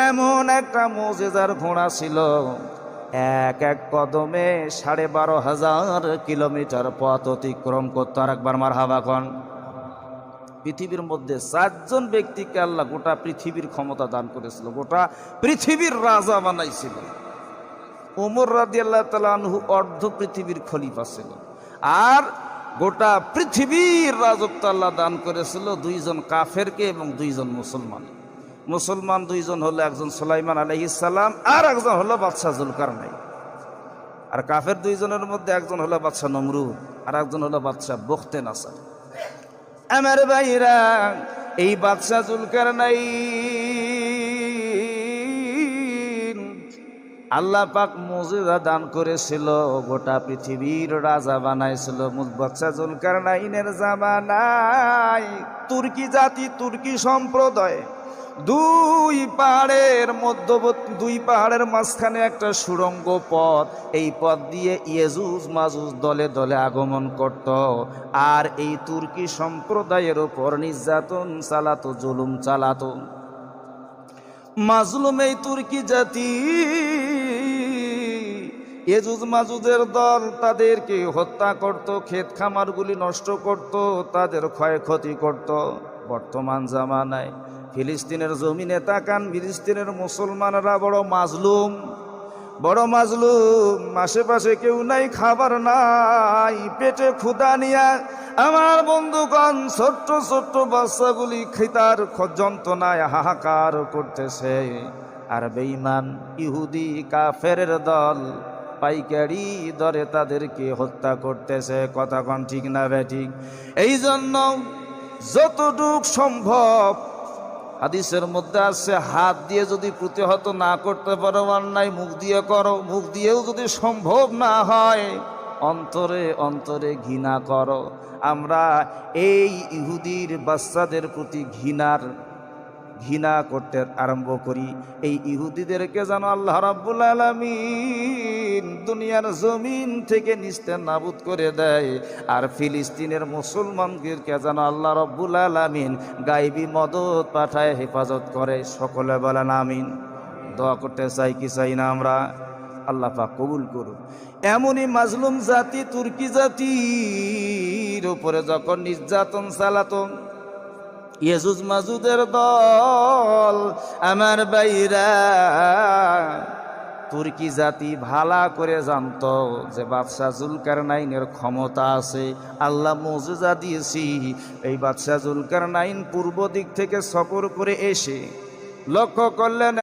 এমন একটা মুজিজার ঘোড়া ছিল, এক এক কদমে 12,500 কিলোমিটার পথ অতিক্রম করতো। আর একবার মারহাবা কোন। পৃথিবীর মধ্যে 4 জন ব্যক্তিকে আল্লাহ গোটা পৃথিবীর ক্ষমতা দান করেছিল, গোটা পৃথিবীর রাজা বানাইছিল। ওমর রাদিয়াল্লাহু তাআলা আনহু অর্ধ পৃথিবীর খলিফা ছিল, আর গোটা পৃথিবীর রাজত্ব আল্লাহ দান করেছিল 2 জন কাফেরকে এবং 2 জন মুসলমান। মুসলমান 2 জন হলো, একজন সুলাইমান আলাইহিস সালাম আর একজন হলো বাদশাহ জুলকারনাইন। আর কাফের 2 জনের মধ্যে একজন হলো বাদশাহ নমরুদ আর একজন হলো বাদশাহ বখতে নাসার। আমার ভাইরা, এই বাদশাহ জুলকারনাইন আল্লাহ পাক মুজিজা দান করেছিল, গোটা পৃথিবীর রাজা বানাইছিল। বাদশাহ জুলকারনাইনের জামানায় তুর্কি জাতি, তুর্কি সম্প্রদায় 2 পাহাড়ের মধ্যবর্তী, 2 পাহাড়ের মাঝখানে একটা সুড়ঙ্গ পথ, এই পথ দিয়ে ইয়াজুজ মাজুজ দলে দলে আগমন করত। আর এই তুর্কি সম্প্রদায়ের উপর নির্যাতন চালাতো, জুলুম চালাতো। মাজলুম এই তুর্কি জাতি, ইয়াজুজ মাজুজের দল তাদেরকে হত্যা করত, ক্ষেত খামারগুলি নষ্ট করত, তাদের ক্ষয়ক্ষতি করত। বর্তমান জামানায় ফিলিস্তিনের জমিনে তাকান, ফিলিস্তিনের মুসলমানরা বড় মাজলুম, বড় মাজলুম। আশেপাশে কেউ নাই, খাবার নাই, পেটে ক্ষুধা নিয়া আমার বন্ধুগণ ছোট্ট ছোট্ট বাচ্চাগুলি খিতার যন্ত্রণায় হাহাকার করতেছে। আর বেঈমান ইহুদি কাফেরের দল পাইকারি দরে তাদেরকে হত্যা করতেছে। কথা কোন ঠিক না বেঠিক? এই জন্য যতটুক সম্ভব, হাদিসের মধ্যে আছে, হাত দিয়ে যদি প্রতিহত না করতে পারো অন্যায়, মুখ দিয়ে করো। মুখ দিয়েও যদি সম্ভব না হয়, অন্তরে অন্তরে ঘৃণা করো। আমরা এই ইহুদির বাচ্চাদের প্রতি ঘৃণা করতে আরম্ভ করি। এই ইহুদিদেরকে যেন আল্লাহ রাব্বুল আলামিন দুনিয়ার জমিন থেকে নিস্তেনাবুদ করে দেয়। আর ফিলিস্তিনের মুসলমানদেরকে যেন আল্লাহ রাব্বুল আলামিন গায়বী মদদ পাঠায়, হেফাজত করে। সকলে বলেন আমিন। দোয়া করতে চাই কি চাই না আমরা? আল্লাহ পাক কবুল করুন। এমনই মাজলুম জাতি তুর্কি জাতির উপরে যখন নির্যাতন চালাতো ইয়াজুজ মাজুদের দল, আমার ভাইরা, তুর্কি জাতি ভালা করে জানতো যে বাদশাহ জুলকারনাইনের ক্ষমতা আছে, আল্লাহ মুজিজা দিয়েছি। এই বাদশাহ জুলকারনাইন পূর্ব দিক থেকে সফর করে এসে লক্ষ্য করলেন